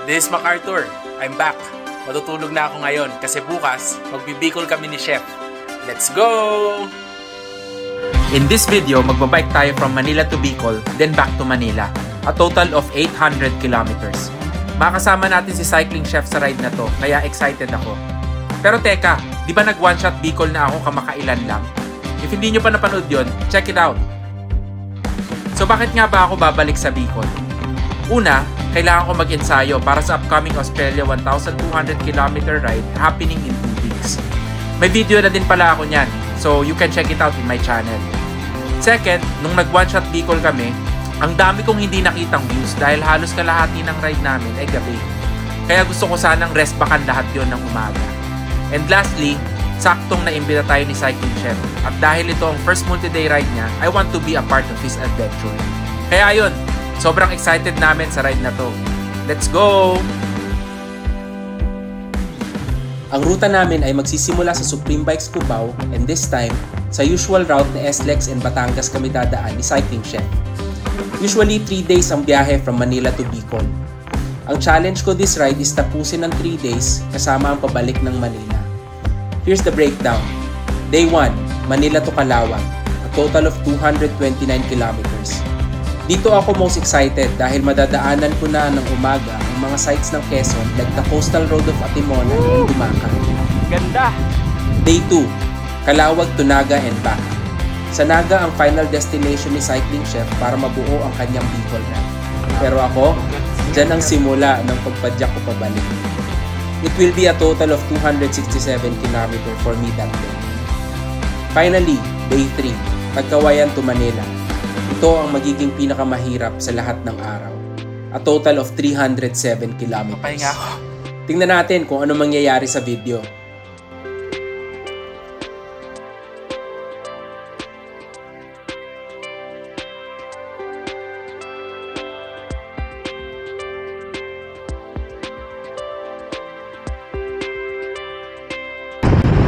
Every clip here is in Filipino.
This is MacArthur. I'm back. Matutulog na ako ngayon kasi bukas magbibikol kami ni Chef. Let's go! In this video, magbabike tayo from Manila to Bicol, then back to Manila. A total of 800 kilometers. Makasama natin si Cycling Chef sa ride na to, kaya excited ako. Pero teka, di ba nag one shot Bicol na ako kamakailan lang? If hindi nyo pa napanood yun, check it out! So bakit nga ba ako babalik sa Bicol? Una, kailangan ko mag-ensayo para sa upcoming Australia 1,200 km ride happening in 2 weeks. May video na din pala ako niyan, so you can check it out in my channel. Second, nung nag one shot Bicol kami, ang dami kong hindi nakitang views dahil halos kalahati ng ride namin ay gabi. Kaya gusto ko sanang rest backan lahat yon ng umaga. And lastly, saktong naimbita tayo ni Cycling Chef. At dahil ito ang first multi-day ride niya, I want to be a part of his adventure. Kaya ayun, sobrang excited namin sa ride na to. Let's go! Ang ruta namin ay magsisimula sa Supreme Bikes Cubao and this time, sa usual route na SLEX and Batangas kami dadaan ni Cycling Chef. Usually 3 days ang biyahe from Manila to Bicol. Ang challenge ko this ride is tapusin ng 3 days kasama ang pabalik ng Manila. Here's the breakdown. Day 1, Manila to Calawag, a total of 229 kilometers. Dito ako most excited dahil madadaanan ko na ng umaga ang mga sites ng Quezon like the Coastal Road of Atimonan and Dumacan. Ganda! Day 2, Calawag to Naga and back. Sa Naga ang final destination ni Cycling Chef para mabuo ang kanyang Bicol ride. Pero ako, dyan ang simula ng pagpadyak ko pabalik. It will be a total of 267 km for me that day. Finally, Day 3, Pagkawayan to Manila. Ito ang magiging pinakamahirap sa lahat ng araw. A total of 307 kilometers. Papahinga ako. Tingnan natin kung ano mangyayari sa video.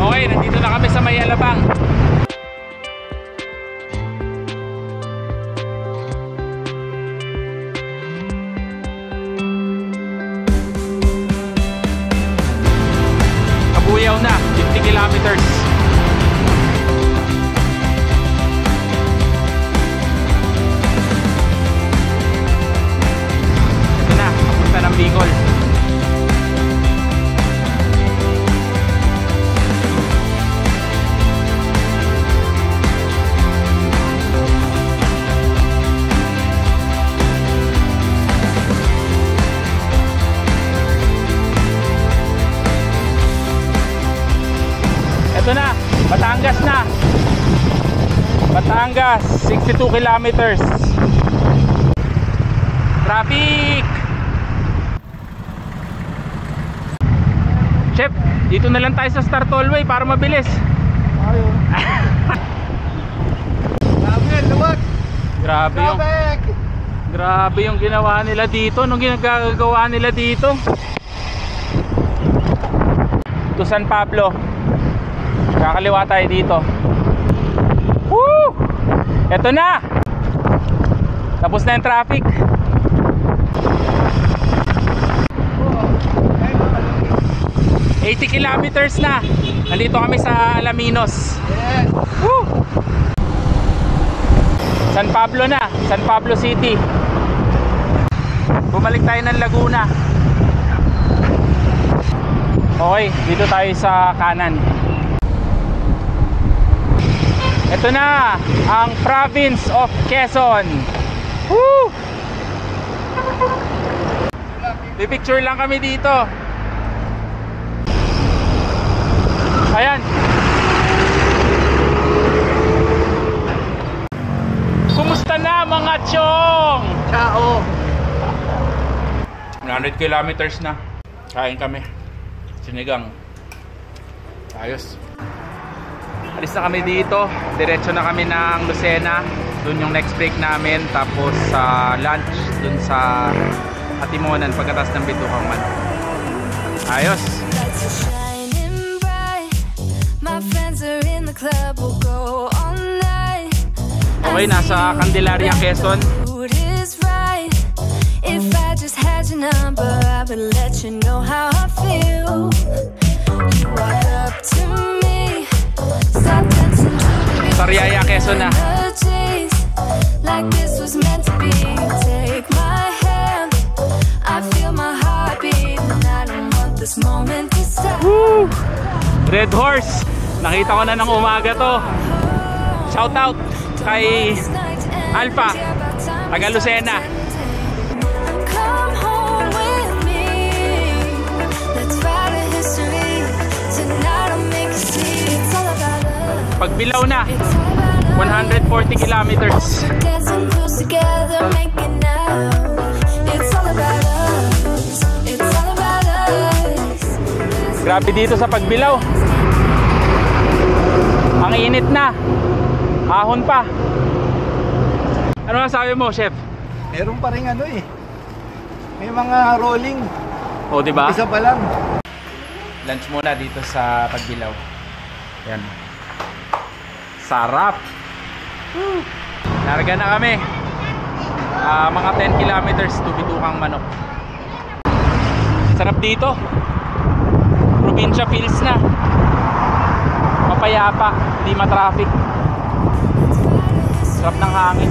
Okay, nandito na kami sa May Alabang. Kabuyaw na, 50 kilometers. Ito na, papunta ng Bicol. Ito na, Batangas na. Batangas, 62 kilometers. Traffic! Chef, dito na lang tayo sa Star Tollway para mabilis. Ayun. Grabe yung ginawa nila dito. Anong ginagawa nila dito? To San Pablo. Kakaliwa tayo dito. Woo! Ito na! Tapos na yung traffic. $80 kilometers na. Nandito kami sa Alaminos. Woo! San Pablo na. San Pablo City. Bumalik tayo ng Laguna. Okay, dito tayo sa kanan. Ito na ang province of Quezon. Woo! Pipicture lang kami dito. Ayan. Kumusta na mga chong? Ciao. 100 kilometers na. Kain kami. Sinigang. Ayos. Alis na kami dito. Diretso na kami ng Lucena. Doon yung next break namin. Tapos sa lunch doon sa Atimonan pagkatapos ng Bituang Man. Ayos. Okay, nasa Candelaria, Quezon. would let you know how I feel. You walk up to me, stop dancing to me. Sariaya, Quezon na. Like this was meant to be. Take my hand, I feel my heartbeat, and I don't want this moment to stop. Woo! Red Horse, nakita ko na ng umaga to. Shout out kay Alpha, taga Lucena. Come home with me, let's write a history. Tonight I'll make you see. It's all about us. Pagbilaw na, 140 kilometers. Dancing close together, making out. It's all about us. It's all about us. Grabe dito sa Pagbilaw. Ang init na. Ahon pa. Ano masabi mo, chef? Meron pa rin ano eh. May mga rolling. O, di ba? Isa pa lang. Lunch muna dito sa Pagbilaw. Yan. Sarap. Narga na kami. Mga 10 kilometers to Bidukang Manok. Sarap dito. Probinsya feels na. Mapayapa, hindi matraffic. Sarap ng hangin.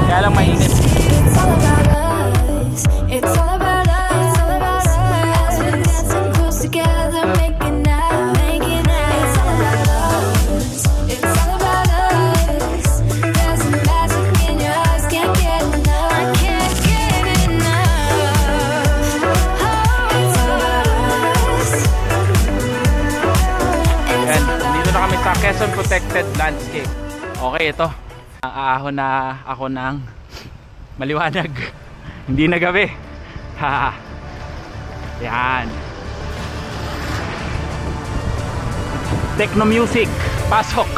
Kaya lang mainit. It's all about us. It's all about us. It's all about us. We're dancing close together, making out, making out. It's all about us. It's all about us. There's a magic in your eyes, can't get enough. I can't get enough. Oh, it's all about us. Yan, dito na kami sa Quezon Protected Landscape. Okay, ito. Ang ahon na ako ng maliwanag. Hindi na gabi. Ha. Yan. Techno music. Pasok.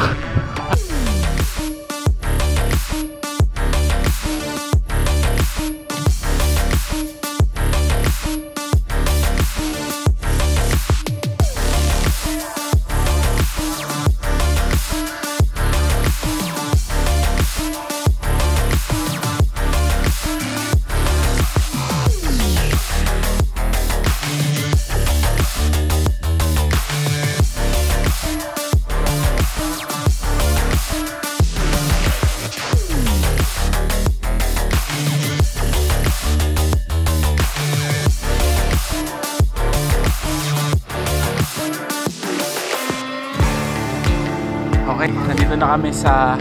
Okay, nandito na kami sa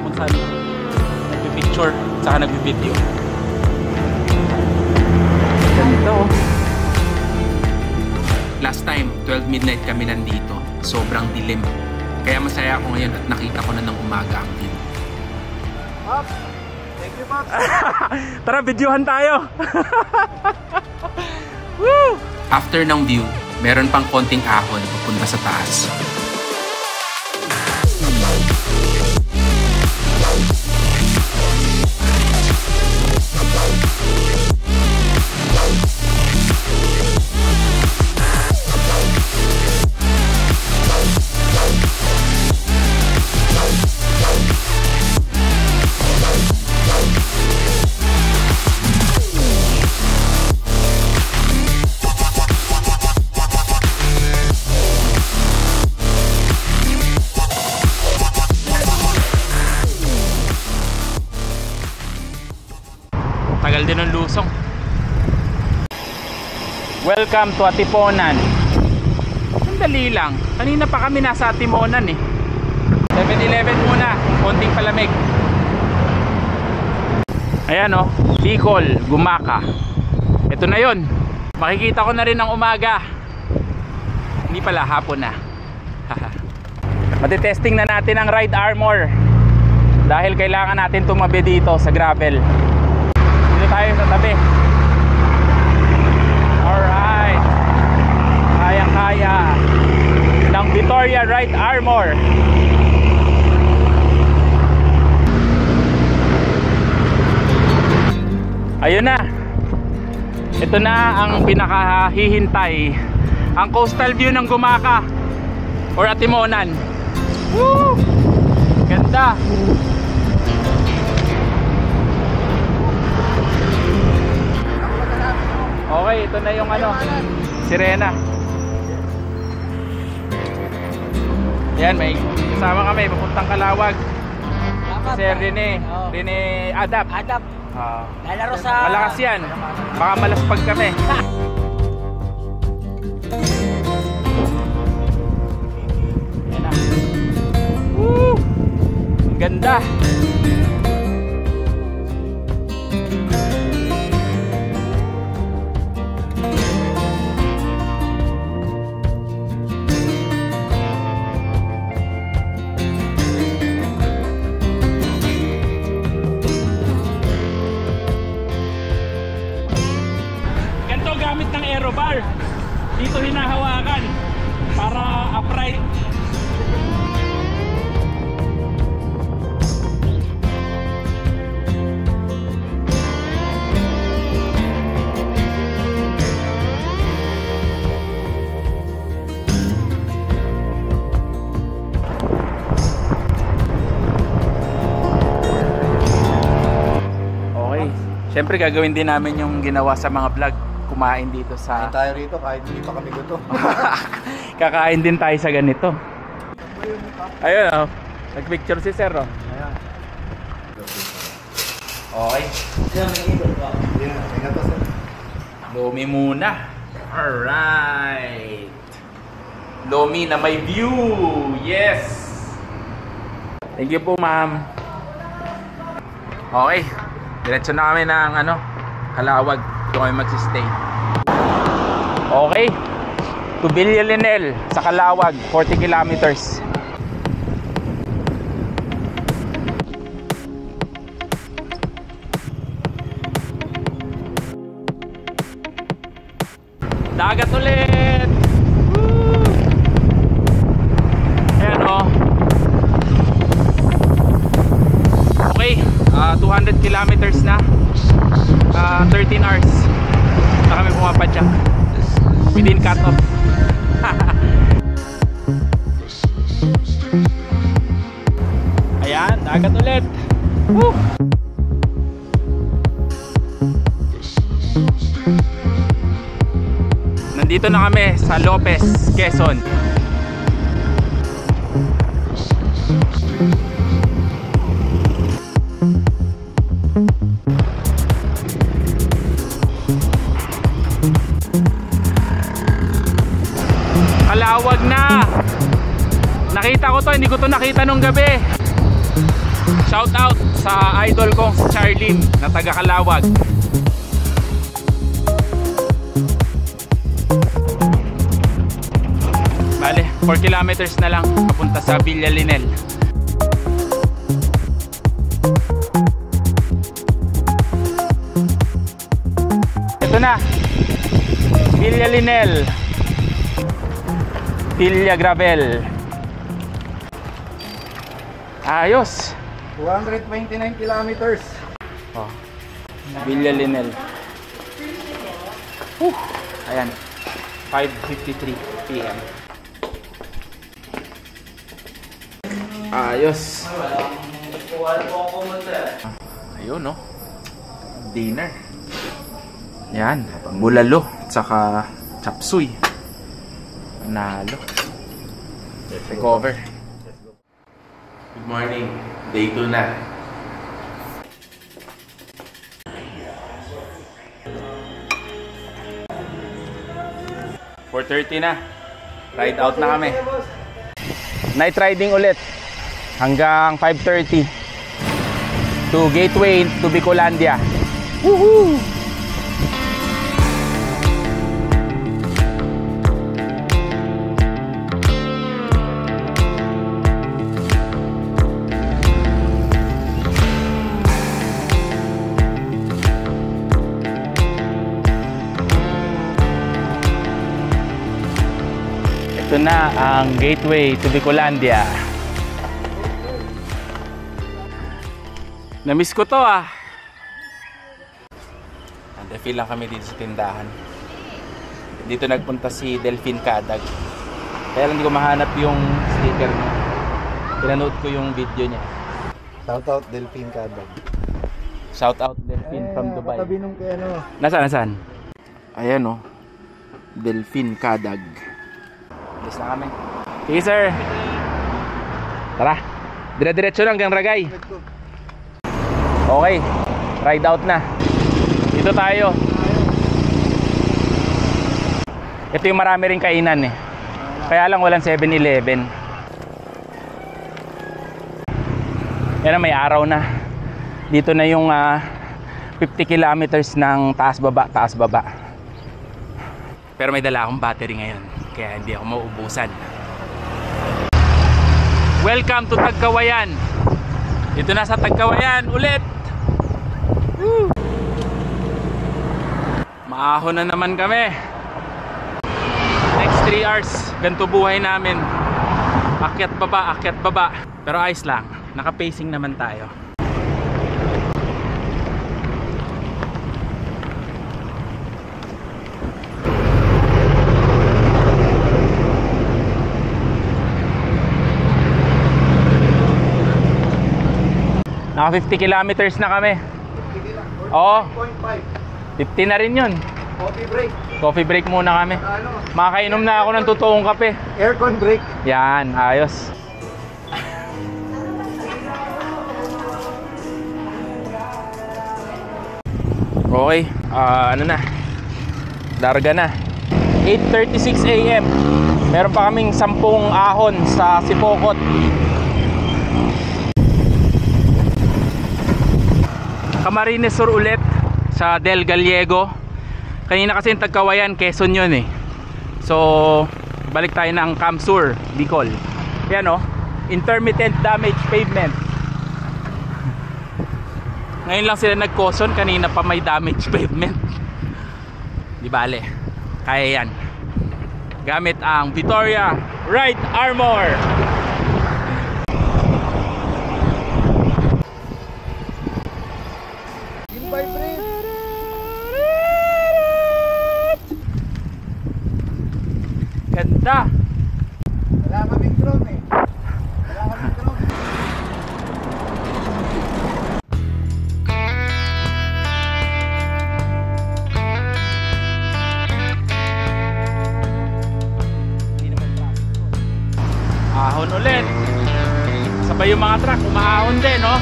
kung saan nagpipicture saka nagpipideo. Ganda oh. Last time, 12 midnight kami nandito. Sobrang dilim. Kaya masaya ako ngayon at nakita ko na ng umaga ang view. Pops! Thank you, Pops! Tara, videohan tayo! Woo! After ng view, meron pang konting ahon papunta sa taas. Tagal din ng lusong. Welcome to Atiponan. Sandali lang. Kanina pa kami nasa Atiponan eh. 7-Eleven muna. Konting palamig. Ayan oh. Bicol, Gumaka. Ito na yon. Makikita ko na rin ng umaga. Hindi pala, hapon na. Matitesting na natin ang ride armor. Dahil kailangan natin tumabi dito sa gravel. Dito tayo sa tabi. Alright. Kayang-kaya ng Vittoria Ride Armor. Ayun na. Ito na ang pinakahihintay. Ang coastal view ng Gumaka or Atimonan. Woo! Ganda. Okay, ito na yung ano, sirena. Yan, may kasama kami, papuntang Calawag. Si Rene Adap. Lalaro sa... Malakas yan. Baka malaspag kami. Yan na. Woo! Ang ganda. Gamit ng aerobar, dito hinahawakan para upright. Okay, syempre gagawin din namin yung ginawa sa mga vlog. Kumain dito sa... Kain tayo rito kahit hindi pa kami gutom. Kakain din tayo sa ganito. Ayun oh. Nagpicture si Sir oh. Ayan. Okay. Yan, tingnan to sir. Lomi muna. Alright. Lomi na may view. Yes. Thank you po ma'am. Okay. Diretso na kami ng ano, Calawag. Doon kami magsistay. Okay. To Villalinel sa Calawag, 40 kilometers. Dagat ulit. Woo! Ayan o. Okay, 200 kilometers na. 13 hours na kami pumapadyak within cut off. Ayan, dagat ulit. Woo! Nandito na kami sa Lopez, Quezon. Calawag na. Nakita ko to, hindi ko to nakita nung gabi. Shout out sa idol kong si Charlene na taga Calawag. Bale, 4 kilometers na lang papunta sa Villalinel. Ito na, Villalinel, Villa Gravel. Ayos. 229 kilometers. Oh, Villalinel. Ayan, 5:53 PM. Ayos. Ayun no, dinner. Yan, bulalo tsaka chapsuy. Nalo. Recover. Good morning. Day 2 na. (4:30 na. Ride out na kami. Night riding ulit hanggang 5:30 to Gateway to Bicolandia. Woohoo! Ito na ang gateway to Bicolandia. Namiss ko to ah. Nag-feel lang kami dito sa tindahan. Dito nagpunta si Delphine Cadag. Kaya lang hindi ko mahanap yung sticker niya. Pinanood ko yung video niya. Shout out Delphine Cadag. Shout out Delphine from Dubai. Katabi nung kay ano. Nasaan? Ayan oh. Delfin Kadag. Alis na kami. Sige sir. Tara. Dire-diretso lang hanggang Ragay. Okay. Ride out na. Dito tayo. Ito yung marami ring kainan eh. Kaya lang walang 7-Eleven. Yan na, may araw na. Dito na yung 50 kilometers ng taas-baba, taas-baba. Pero may dala akong battery ngayon, kaya hindi ako mauubusan. Welcome to Tagkawayan. Dito na sa Tagkawayan ulit. Woo! Maahon na naman kami. Next 3 hours, ganito buhay namin. Akyat baba, akyat baba. Pero ayos lang, naka-pacing naman tayo. Naka 50 kilometers na kami. Oo. 50 na rin yun. Coffee break. Coffee break muna kami. Makakainom na ako ng totoong kape. Aircon break. Yan, ayos. Okay, ano na. Larga na. 8:36 AM. Meron pa kaming 10 ahon sa Sipokot. Camarines Sur ulit sa Del Gallego. Kanina kasi yung Tagkawayan, Quezon yun eh. So balik tayo ng Camp Sur, Bicol. Yan o, intermittent damage pavement. Ngayon lang sila nag-caution, kanina pa may damage pavement. Di bale, kaya yan. Gamit ang Vittoria Ride Armor. Ganda. Wala kaming drone eh. Wala kaming drone. Ahon ulit. Sabay yung mga truck, umaahon din, no?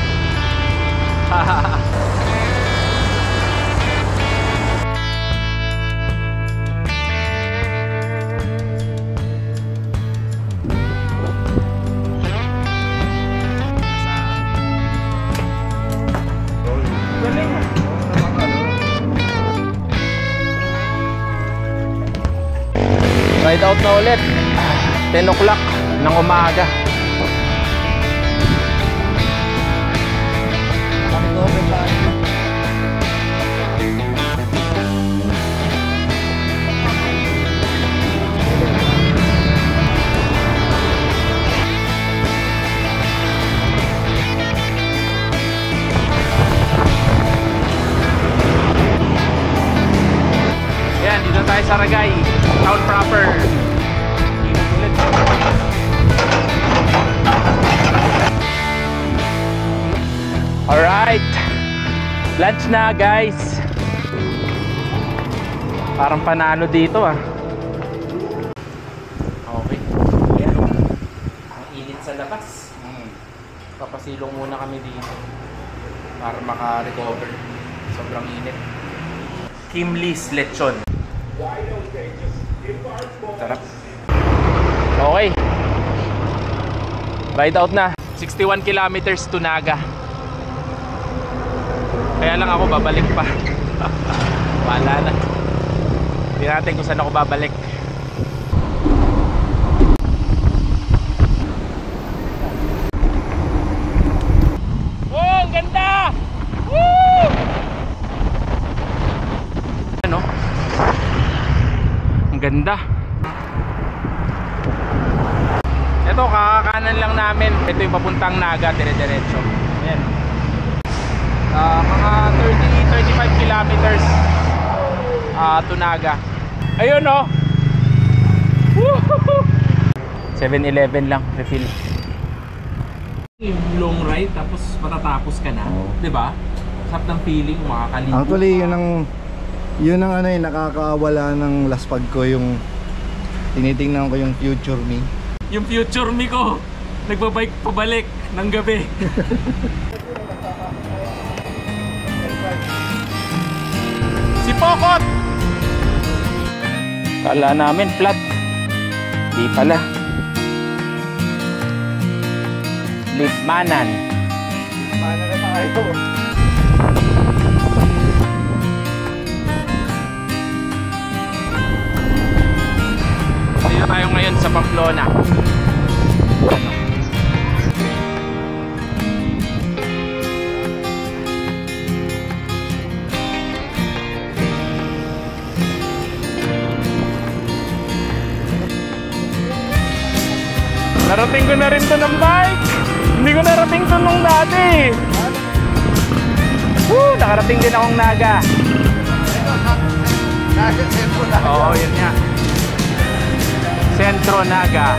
Ride out na ulit. 10 o'clock ng umaga. Yan, dito tayo sa Ragay, town proper. Alright, lunch na guys. Parang panalo dito ah. Okay. Ang init sa labas. Papasilong muna kami dito para maka-recover. Sobrang init. Kimli's lechon. Sarap. Okay. Ride out na. 61 kilometers to Naga. Kaya lang ako babalik pa. Wala na. Hindi natin kung saan ako babalik. Oh, ang ganda! Woo! Ano? Ang ganda. Ito, kakakanan lang namin. Ito yung papuntang Naga, dire-diretso. Ayan. Mga 30-35 kilometers to Naga. Ayun oh. 7-Eleven lang, refill. Long ride tapos matatapos ka na, 'di ba? Sarap ng feeling, makakaligo. Actually, yun ang Yun ang ano nakakawala ng laspag ko, yung tinitingnan ko yung future me. Yung future me ko, nagbabike pabalik ng gabi. Si Pokot! Kala namin flat. Di pala. Lipmanan. Paano na tayo? Dito tayo ngayon sa Pamplona. Narating ko na rin to ng bike. Hindi ko narating to nung dati. Nakarating din akong Naga. Oo, yun nga. Centro Naga.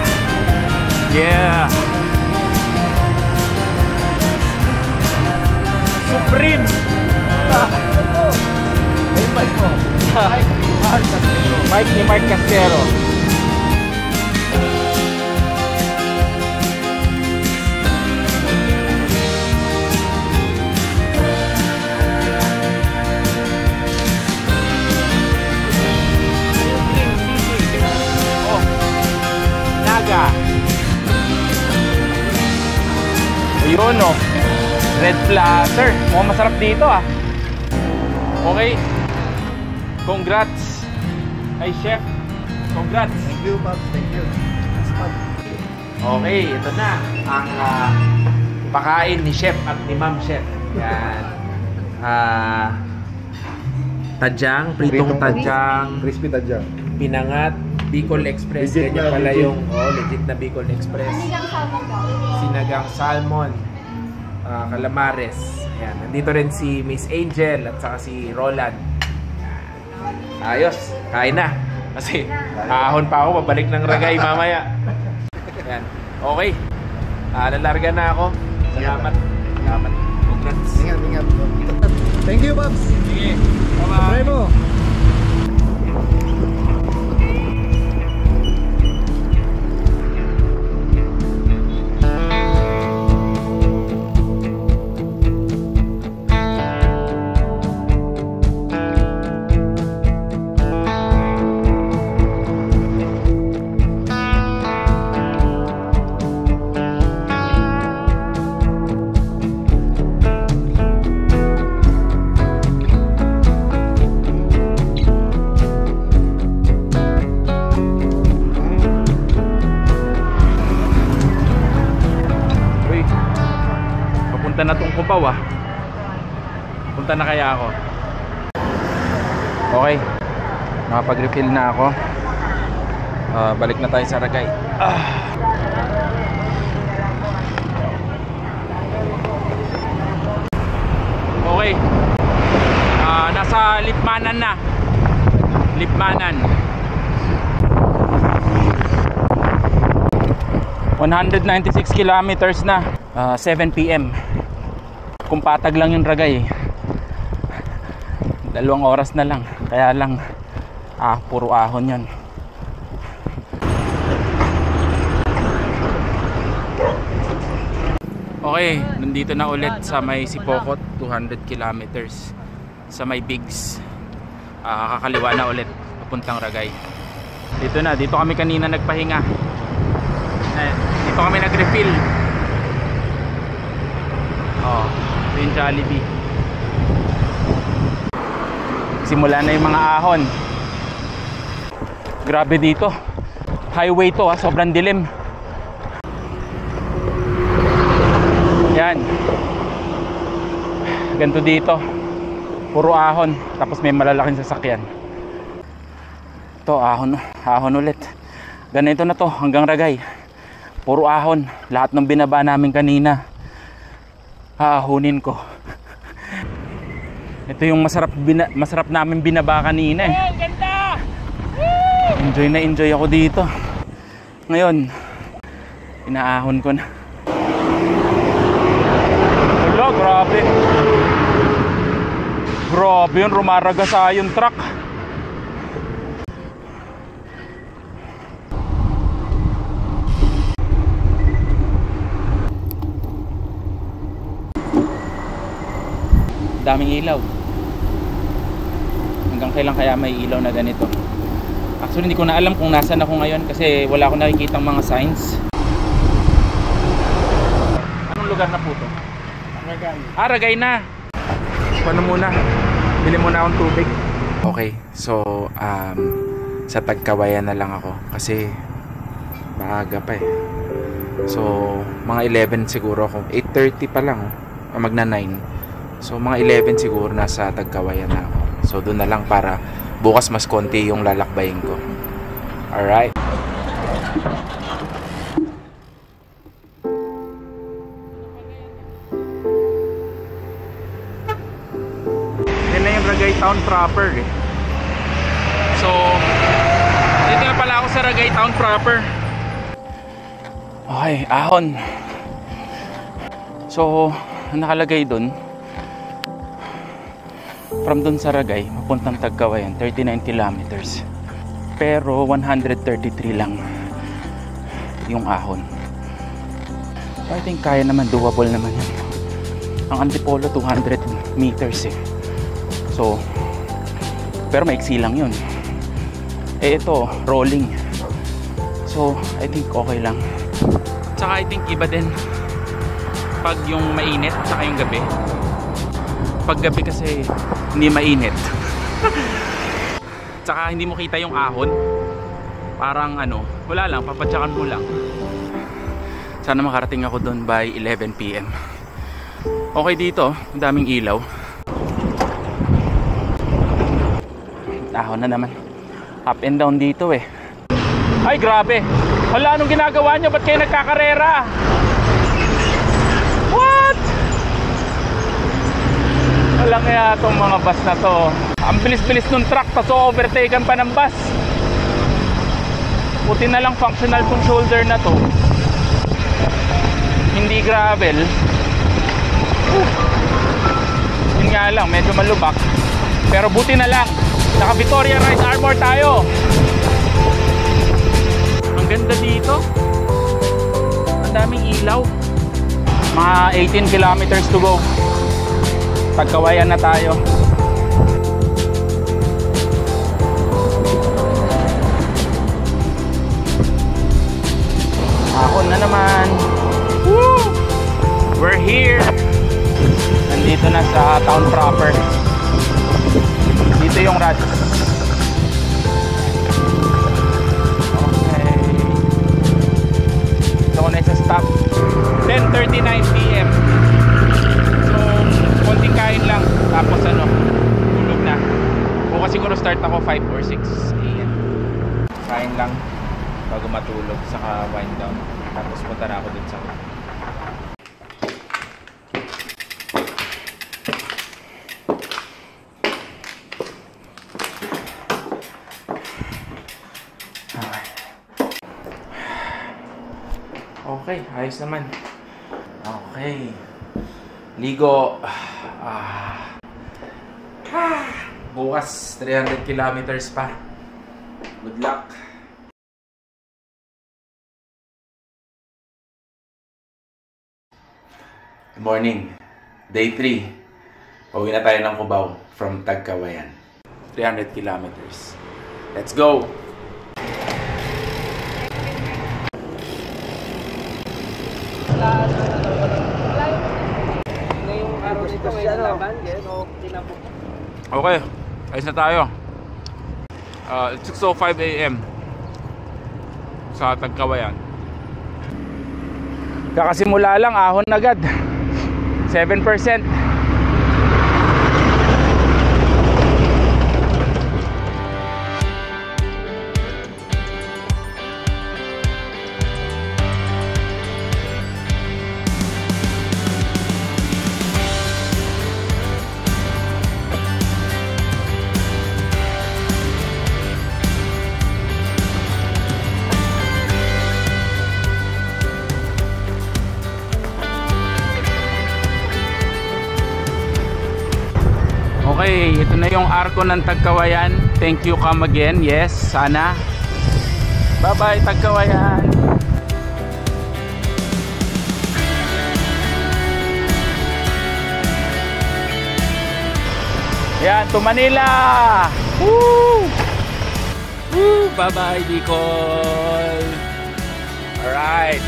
Yeah. Supreme. Ay, bike mo. Bike ni Mark Castero. Ayun o, Red Platter. Mukhang masarap dito ah. Okay. Congrats. Ay chef, congrats. Thank you, Pops. Thank you. Okay, ito na ang pakain ni Chef at ni Ma'am Chef. Yan. Tadyang, pritong tadyang, Crispy tadyang. pinangat, Bicol Express. Legit Ganyan na, pala legit. yung legit na Bicol Express. Sinagang salmon, calamares. Ayan. Nandito rin si Miss Angel at saka si Roland. Ayos, kain na. Kasi ahon pa ako, babalik ng Ragay mamaya. Ayan. Okay. Lalarga na ako. Salamat. Salamat. Congrats. Ingat, ingat. Thank you, Pops. Sige. Try mo. Punta na tong Cubao ah. Punta na kaya ako. Okay. Nakapag-refill na ako. Balik na tayo sa Ragay. Okay. Nasa Lipmanan na. Lipmanan. 196 kilometers na. 7 PM. Kung patag lang yung Ragay, 2 oras na lang. Kaya lang puro ahon yun. Okay, nandito na ulit sa may Sipokot, 200 kilometers sa may Bigs. Kakaliwa na ulit papuntang Ragay. Dito kami kanina nagpahinga. Dito kami nag-refill. Yung Jollibee. Simula na yung mga ahon. Grabe dito. Highway to sobrang dilim. Yan. Ganito dito. Puro ahon. Tapos may malalaking sasakyan. Ito, ahon ulit. Ganito na to hanggang Ragay. Puro ahon. Lahat ng binaba namin kanina, aahunin ko. Ito yung masarap namin binaba kanina eh. Ganda! Enjoy ako dito. Ngayon, inaahon ko na. Wala, grabe. Grabe yun, rumaragasa yung truck. Daming ilaw. Hanggang kailan kaya may ilaw na ganito? Actually hindi ko na alam kung nasaan ako ngayon kasi wala akong nakikitang mga signs. Anong lugar na po to? Ragay. Ragay na. Paano muna? Bili muna akong tubig. Okay, so sa Tagkawayan na lang ako kasi maaga pa eh. So mga 11 siguro ako. 8:30 pa lang, magna 9. So mga 11 siguro nasa Tagkawayan na ako. So doon na lang para bukas mas konti yung lalakbayin ko. Alright. Yan na yung Ragay Town proper eh. So dito na pala ako sa Ragay Town proper. Okay, ahon. So nakalagay doon from doon sa Ragay papuntang Tagkawayan 39 kilometers, pero 133 lang yung ahon. So I think kaya naman, doable naman yan. Ang Antipolo 200 meters eh. So pero maiksi lang yun eh. Ito rolling, so I think okay lang. Tsaka I think iba din pag yung mainit tsaka yung gabi. Pag gabi kasi hindi mainit. Tsaka hindi mo kita yung ahon. Parang ano, wala lang, papadyakan mo lang. Sana makarating ako doon by 11 PM. Okay dito, ang daming ilaw. Ahon na naman. Up and down dito eh. Ay grabe. Hala, anong ginagawa nyo? Ba't kayo nagkakarera? What? Walang kaya itong mga bus na to. Ang bilis-bilis nung truck, tapos overtaken pa ng bus. Buti na lang functional tong shoulder na to, hindi gravel. Yun nga lang, medyo malubak. Pero buti na lang, naka Victoria Ride Armor tayo. Ang ganda dito. Ang daming ilaw. Mga 18 kilometers to go. Tagkawayan na tayo. Ahon na naman. Woo! We're here. Nandito na sa town proper. Dito yung Rats. Okay. So na sa stop 10:39 PM. Konting kain lang, tapos ano, tulog na. Bukas siguro start ako 5 or 6 AM. Kain lang bago matulog, saka wind down. Tapos punta na ako dun sa okay, ayos naman. Okay, ligo. Bukas 300 kilometers pa. Good luck. Good morning. Day 3. Pauwi na tayo ng Cubao from Tagkawayan. 300 kilometers. Let's go! Okay, ayos na tayo. It's 6:05 AM sa Tagkawayan. Kakasimula lang, ahon agad. 7%. Okay, ito na yung arko ng Tagkawayan. Thank you, come again. Yes, sana. Bye-bye, Tagkawayan. Yan, to Manila! Woo! Woo! Bye-bye, Bicol! Alright.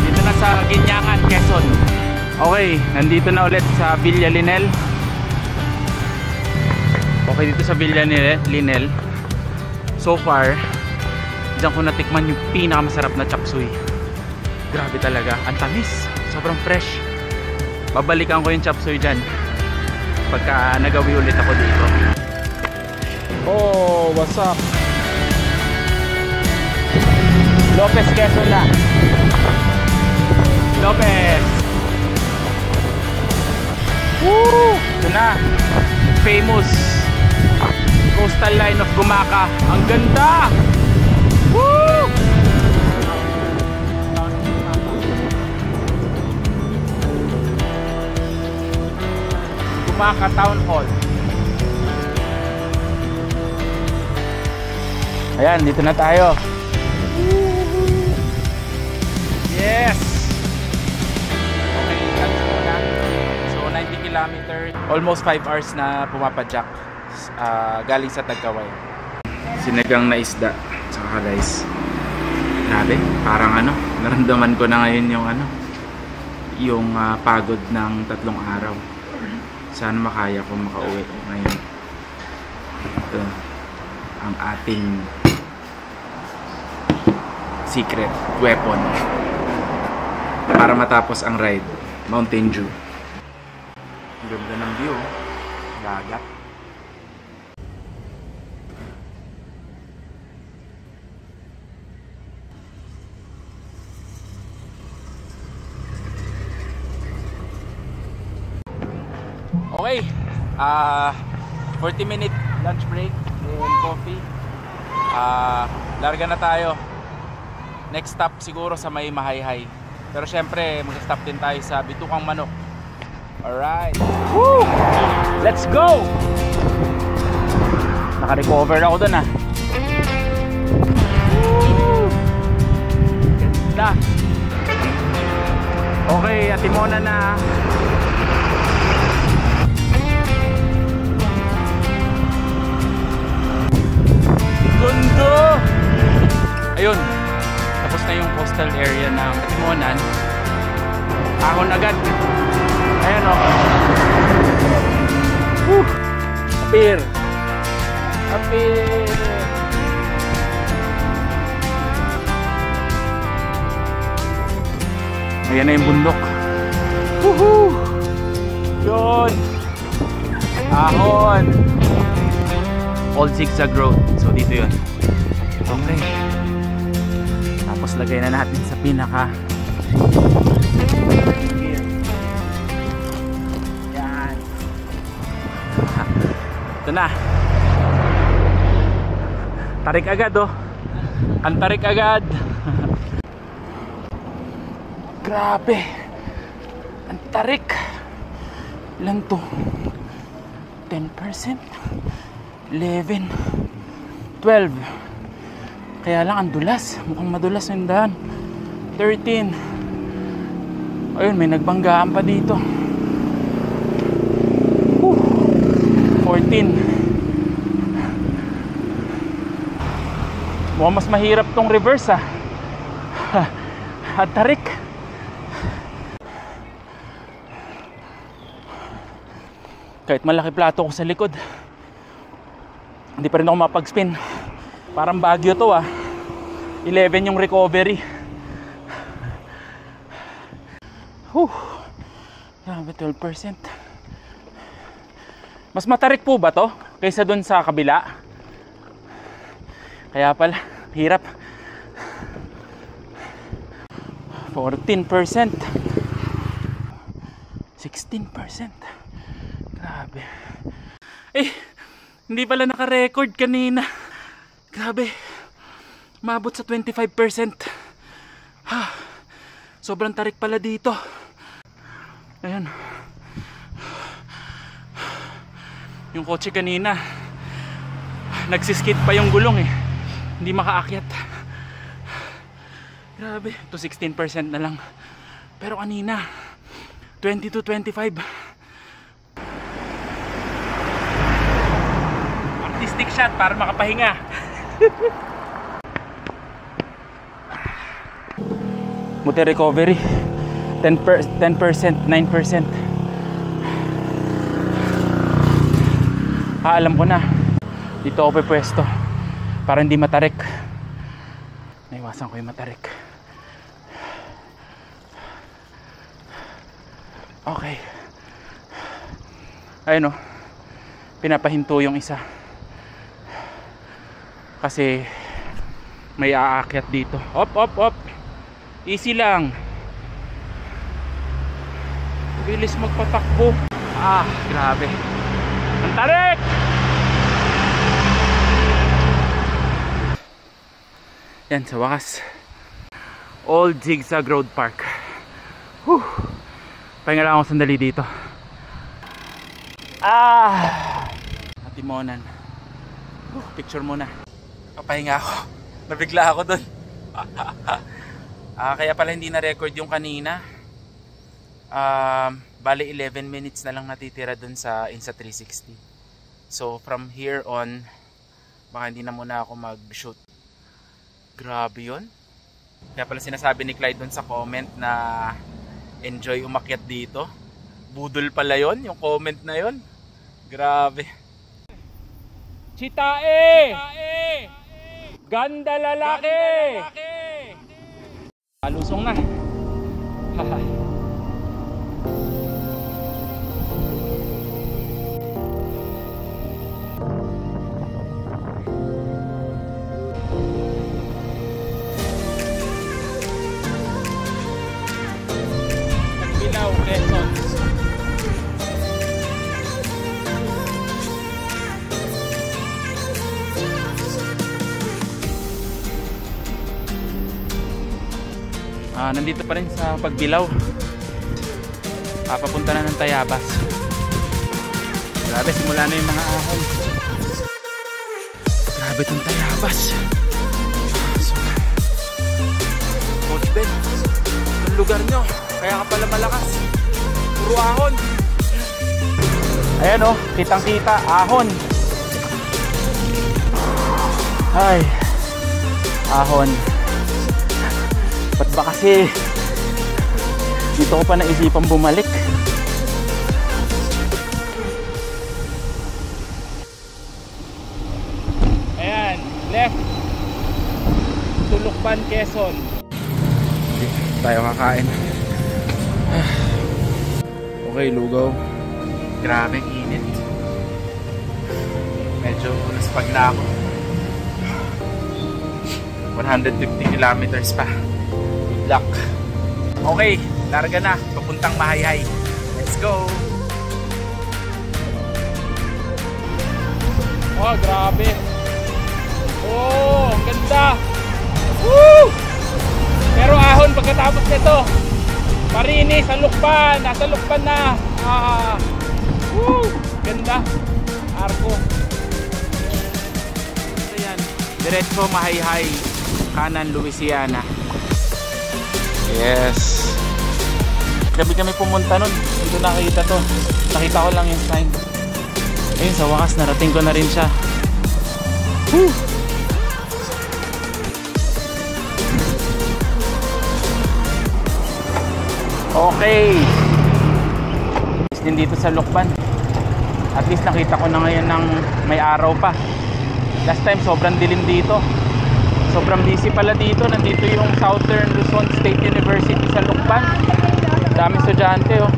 Dito na sa Ginyangan, Quezon. Okay, nandito na ulit sa Villa Linel. Okay, dito sa Villa Linel. So far, diyan ko natikman yung pinakamasarap na chop suey. Grabe talaga, ang tamis, sobrang fresh. Babalikan ko yung chop suey dyan pagka nagawi ulit ako dito. Oh, what's up? Lopez, Quezon na. Lopez. Woo! Ito na, famous coastal line of Gumaca. Ang ganda! Woo! Gumaca Town Hall. Ayan, dito na tayo. Yes! Okay, that's muna. So 90 kilometers, almost 5 hours na pumapadyak galing sa Tagkawayan. Sinigang na isda, saka rice. Grabe, parang naramdaman ko na ngayon yung pagod ng 3 araw. Sana makaya ko makauwi ngayon. Ito ang ating secret weapon para matapos ang ride. Mountain Dew. Ang ganda ng view. Dagat. Okay, 40-minute lunch break and coffee. Larga na tayo. Next stop siguro sa may Mahayhay. Pero syempre, mag-stop din tayo sa Bitukang Manok. Alright. Woo! Let's go! Naka-recover ako dun Woo! Ganda. Okay, Atimona na. Gundo! Ayun, tapos na yung coastal area ng Timonan. Ahon agad. Ayan Woo! Apir! Apir! Ayan na yung bundok. Woohoo! Yun! Ahon! Old Zigzag Road. So dito yun. Okay. Tapos lagay na natin sa pinaka gear. Yan. Ito na. Tarik agad Ang tarik agad. Grabe. Ang tarik. Ilan to? 10%? 11, 12. Kaya lang ang dulas. Mukhang madulas yung daan. 13. Ayun, may nagbanggaan pa dito. 14. Mukhang mas mahirap tong reverse At tarik. Kahit malaki plato ko sa likod, hindi pa rin ako mapag-spin. Parang Baguio to 11 yung recovery. Grabe, 12%. Mas matarik po ba to kaysa dun sa kabila? Kaya pala, hirap. 14%. 16%. Grabe. Hindi pala naka-record kanina. Grabe. Umabot sa 25%. Sobrang tarik pala dito. Ayan. Yung kotse kanina, nagsiskid pa yung gulong eh. Hindi makaakyat. Grabe. To 16% na lang. Pero kanina, 20 to 25. Artistic shot para makapahinga. Buti recovery 10%, 9%. Alam ko na, dito ako pwesto para hindi matarik. Naiwasan ko yung matarik. Okay. Ayun o, pinapahinto yung isa kasi may aakyat dito. Op. Easy lang. Bilis magpatakbo. Grabe. Ang tarik! Yan, sa wakas, Old Zigzag Road Park. Pahinga lang ako sandali dito. Atimonan. Picture muna. Papahinga ako. Nabigla ako dun. Kaya pala hindi na record yung kanina. Bali 11 minutes na lang natitira dun sa Insta360. So from here on, baka hindi na muna ako mag-shoot. Grabe yun. Kaya pala sinasabi ni Clyde dun sa comment na enjoy umakyat dito. Budol pala yun, yung comment na yun. Grabe. Chitae! Ganda lalaki! Alusong na. Nagbilaw, Quezon. Nandito pa rin sa Pagbilao. Papunta na ng Tayabas. Grabe, simula na yung mga ahon. Grabe itong Tayabas. Coach Ben, yung lugar nyo, kaya ka pala malakas. Puro ahon. Ayan o, kitang kita, ahon. Ay, ahon. Ba't ba kasi dito ko pa naisipan bumalik? Ayan, left Tulukban, Quezon. Tayo kakain. Okay, lugaw. Grabe init. Medyo naspag na ako. 150 kilometers pa. Luck. Okay, larga na, papuntang Mahayhay. Let's go. Oh, grabe. Oh, ang ganda. Woo! Pero ahon pagkatapos nito. Marini sa Lukban, nasa Lukban na. Woo! Ganda. Arko. Ayan, diretso Mahayhay, kanan Louisiana. Yes. Gabi kami pumunta nun. Dito nakita to. Nakita ko lang yung sign. Ayun, sa wakas narating ko na rin siya. Woo! Okay. Din dito sa Lukban. At least nakita ko na ngayon ng may araw pa. Last time sobrang dilim dito. Sobrang busy pala dito. Nandito yung Southern Luzon State University sa Lukban. Daming estudyante oh.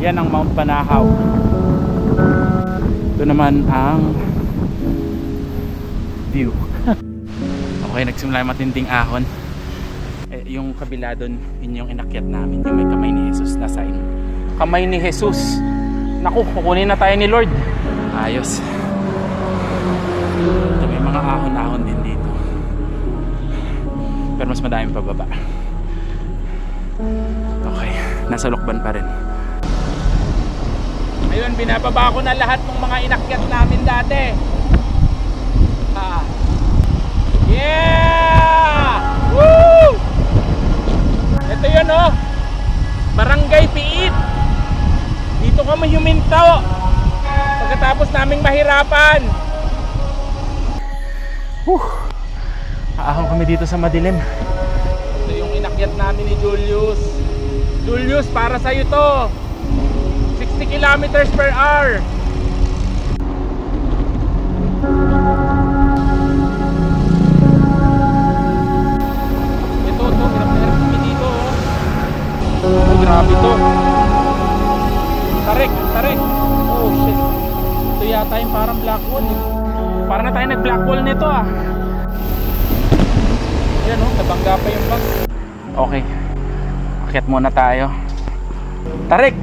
Yan ang Mount Banahaw. Ito naman ang view. Okay, nagsimula yung matinding ahon. Yung kabila doon, yun yung inakyat namin. Yung may kamay ni Jesus na sign. Kamay ni Jesus. Naku, kukunin na tayo ni Lord. Ayos. Ito, may mga ahon-ahon din dito. Pero mas madaming pababa. Okay, nasa Lukban pa rin. Ayun, binababa ko na lahat ng mga inakyat namin dati. Yeah! Woo! Ito yun, oh, Barangay Piit. Dito kami huminto pagkatapos naming mahirapan. Aahon kami dito sa madilim. Ito yung inakyat namin ni Julius. Julius, para sa'yo to. 60 kilometers per hour. Grabe to. Tarik. Oh shit. Ito yata yung parang black wall. Parang na tayo nag black wall nito ah. Yan oh, nabangga pa yung bus. Okay. Akyat muna tayo. Tarik.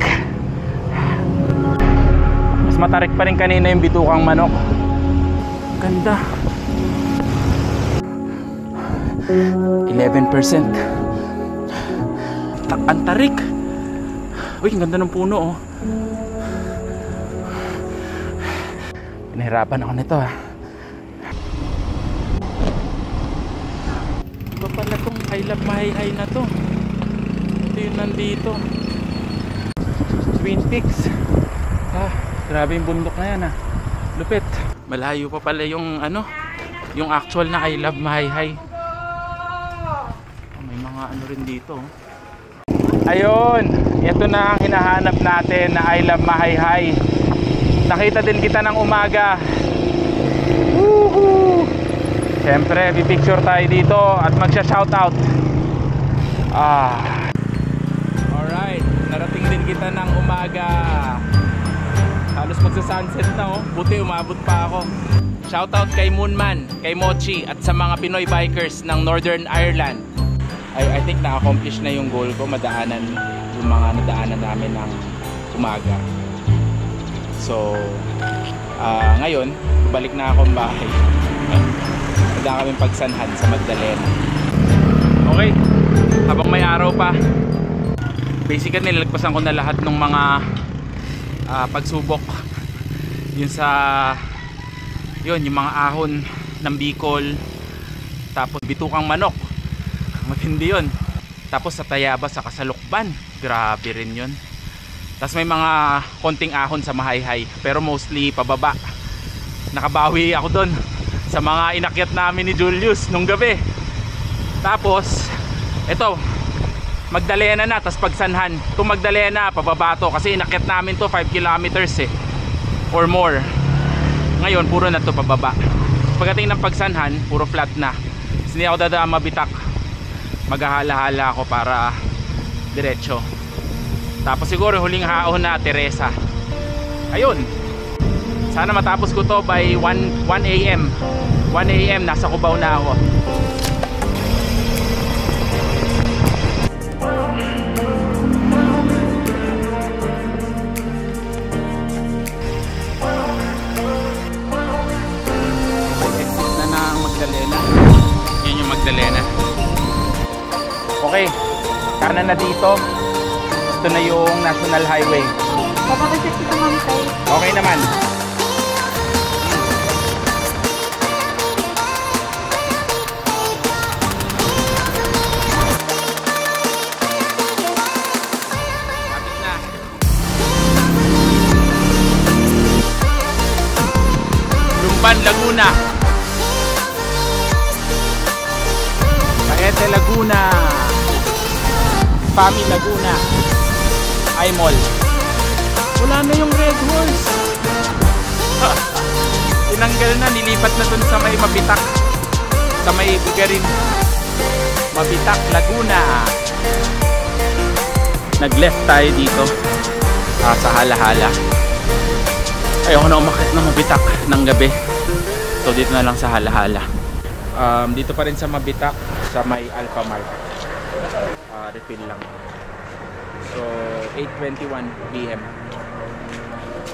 Mas matarik pa rin kanina yung bitukang manok. Ganda. 11%. Ang tarik. Uy, ang ganda ng puno oh. Pinahirapan ako nito ah. Iba pala tong I Love Mahihay na to. Ito yung nandito, Twin Peaks. Grabe yung bundok na yan ah. Lupit. Malayo pa pala yung ano, yung actual na I Love Mahihay. May mga ano rin dito oh. Ayun, ito na ang hinahanap natin na I Love Mahihay. Nakita din kita ng umaga. Woohoo! Siyempre, pipicture tayo dito at magsha-shoutout. Alright, narating din kita ng umaga. Halos magsa-sunset na oh. Buti umabot pa ako. Shoutout kay Moonman, kay Mochi at sa mga Pinoy bikers ng Northern Ireland. I think na-accomplish na yung goal ko, madaanan yung mga nadaanan namin ng umaga. So, ngayon, balik na akong bahay. Magdaan kaming pagsanhan sa Magdalena. Okay, habang may araw pa, basically nilagpasan ko na lahat ng mga pagsubok. Yun sa, yun, yung mga ahon ng Bicol, tapos bitukang manok. Matindi yun. Tapos sa Tayabas, sa Kasalukban, grabe rin yun. Tapos may mga konting ahon sa Mahihay, pero mostly pababa. Nakabawi ako doon sa mga inakyat namin ni Julius nung gabi. Tapos ito, Magdalena na, tapos pagsanhan. Itong Magdalena, pababa to, kasi inakyat namin to 5 kilometers eh, or more. Ngayon puro na to pababa. Pagdating ng pagsanhan, puro flat na. Hindi ako dadaan mabitak, maghahala-hala ako para diretso. Tapos siguro huling haon na Teresa. Ayun, sana matapos ko to by 1 AM. 1 AM nasa Cubao na ako. Exit na ng Magdalena. Yun yung Magdalena. Okay, kanan na dito. Ito na yung National Highway. Papapasit ito ma'am tayo. Okay naman. Kapit na. Lumban, Laguna. Paete, Laguna. Pami, Laguna. I-Mall. Wala na yung Red Horse. Tinanggal na, nilipat na dun sa may Mabitak, sa may Bugarin. Mabitak, Laguna. Nag-left tayo dito sa Hala-Hala. Ayoko na umakit na Mabitak ng gabi, so dito na lang sa Hala-Hala. Dito pa rin sa Mabitak, sa may Alphamart. Refill lang. So 8:21 PM.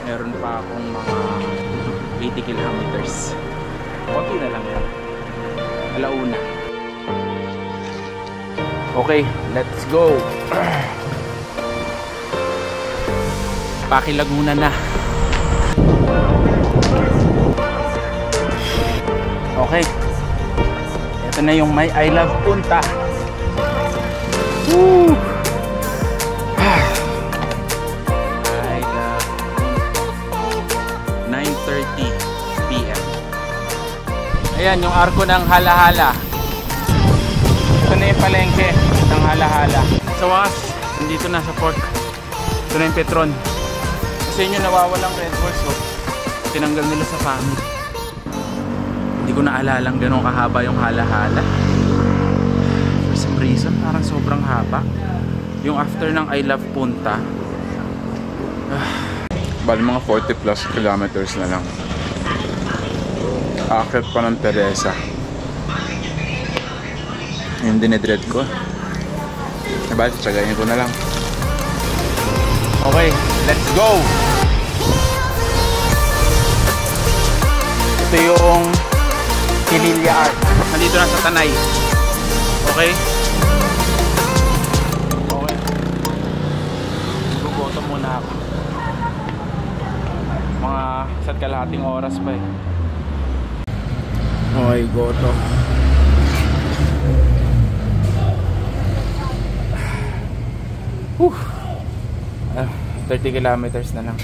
Meron pa akong mga 80 kilometers. Konti na lang yan. Alauna. Okay, let's go. Pakilaguna na. Okay. Ito na yung may I Love Punta. Woo! I love 9:30 PM. Ayan yung arko ng Halahala. Ito na yung palengke ng Halahala. Sa wakas, nandito na sa port. Ito na yung Petron. Kasi yun yung nawawalang Red Horse. So, tinanggal nila sa family. Hindi ko naalalang ganun kahaba yung Halahala. For some reason, parang sobrang haba. Yung after ng I Love Punta. Bali mga 40 plus kilometers na lang. Aakyat pa ng Teresa. Yung dinedread ko. Bali, tsagayin ko na lang. Okay, let's go! Ito yung Kililya Art. Nandito na sa Tanay. Okay? Okay. Gugutom muna ako. Mga isa't kalahating oras pa eh. Okay, goto. Whew. 30 kilometers na lang.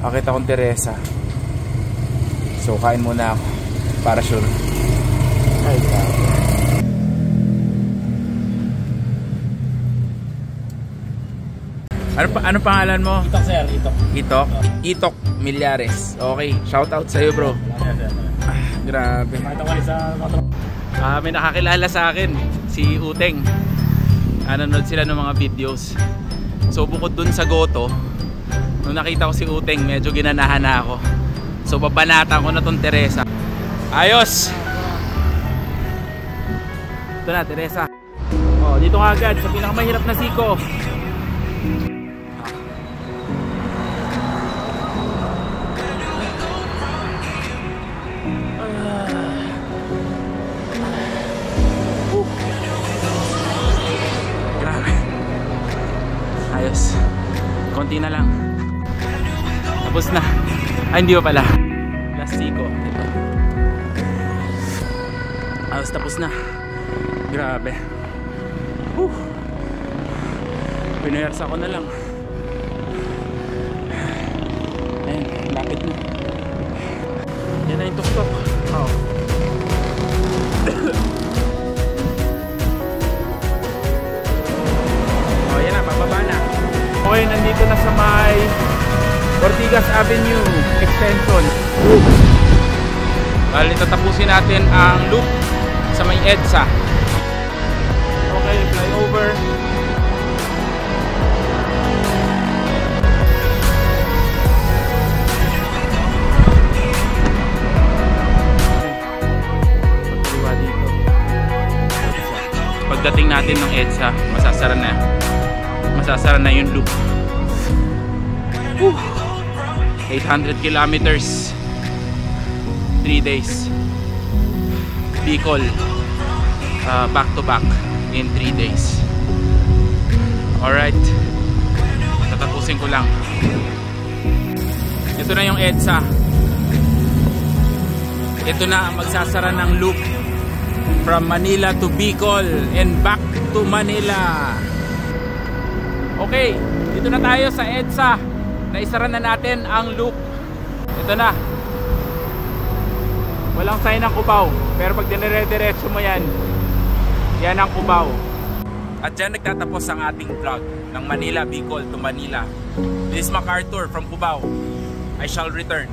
Akit akong Teresa. So kain muna ako para sure. Ay, ano pangalan mo? Itok sir, Itok. Itok? Itok Milyares. Okay, shout out sa'yo bro. Grabe. May nakakilala sa akin, si Uteng. Nanonood sila ng mga videos. So bukod dun sa Goto, nung nakita ko si Uteng, medyo ginanahan na ako. So babanatan ko na tong Teresa. Ayos! Ito na, Teresa. Oh, dito nga agad sa pinakamahirap na siko. Grabe. Ayos. Konti na lang. Tapos na. Ay, hindi pa pala. Last siko. Ito. Ayos, tapos na. Grabe. Pinayarsa ko na lang. Ayan, lapit na. Yan na yung tuktok. Oh. Oh, yan na, bababa na. Okay, nandito na sa may Ortigas Avenue Extension. Bali, tatapusin natin ang loop sa may EDSA. Okay, flyover. Pagdating natin ng EDSA, masasara na yung loop. 800 kilometers, 3 days. Bicol, back to back in 3 days. Alright, tatapusin ko lang. Ito na yung EDSA. Ito na ang magsasara ng loop from Manila to Bicol and back to Manila. Okay, dito na tayo sa EDSA. Naisara na natin ang loop. Ito na. Walang sign ng Cubao, pero pag dinire-diretso mo yan, yan ang Cubao. At dyan nagtatapos ang ating vlog ng Manila, Bicol to Manila. This is MacArthur from Cubao. I shall return.